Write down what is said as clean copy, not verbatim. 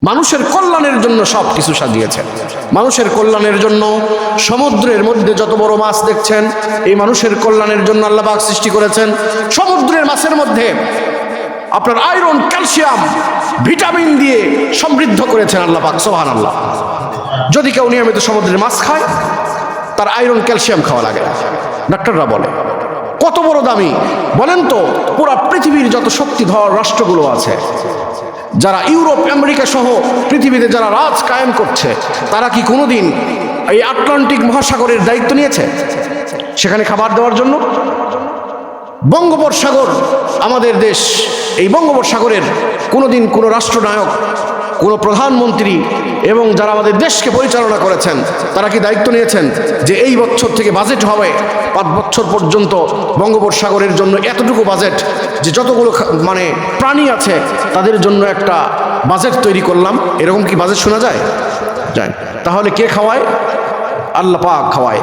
মানুষের কল্যাণের জন্য সব কিছু সাজিয়েছেন। মানুষের কল্যাণের জন্য সমুদ্রের মধ্যে যত বড় মাছ দেখছেন, এই মানুষের কল্যাণের জন্য আল্লাহ পাক সৃষ্টি করেছেন। সমুদ্রের মাছের মধ্যে আপনার আয়রন, ক্যালসিয়াম, ভিটামিন দিয়ে সমৃদ্ধ করেছেন আল্লাহ পাক, সুবহানাল্লাহ। যদি কেউ নিয়মিত সমুদ্রের মাছ খায়, তার আয়রন, ক্যালসিয়াম খাওয়া লাগে না, ডাক্তাররা বলে। কত বড় দামি বলেন তো। পুরা পৃথিবীর যত শক্তিধর রাষ্ট্রগুলো আছে, যারা ইউরোপ, আমেরিকা সহ পৃথিবীতে যারা রাজ কায়েম করছে, তারা কি কোনোদিন এই আটলান্টিক মহাসাগরের দায়িত্ব নিয়েছে সেখানে খাবার দেওয়ার জন্য? বঙ্গোপসাগর আমাদের দেশ, এই বঙ্গোপসাগরের কোনোদিন কোনো রাষ্ট্রনায়ক, কোনো প্রধানমন্ত্রী এবং যারা আমাদের দেশকে পরিচালনা করেছেন, তারা কি দায়িত্ব নিয়েছেন যে এই বছর থেকে বাজেট হবে 5 বছর পর্যন্ত বঙ্গোপসাগরের জন্য এতটুকু বাজেট, যে যতগুলো মানে প্রাণী আছে তাদের জন্য একটা বাজেট তৈরি করলাম? এরকম কি বাজেট শোনা যায়? তাহলে কে খাওয়ায়? আল্লাহ পাক খাওয়ায়।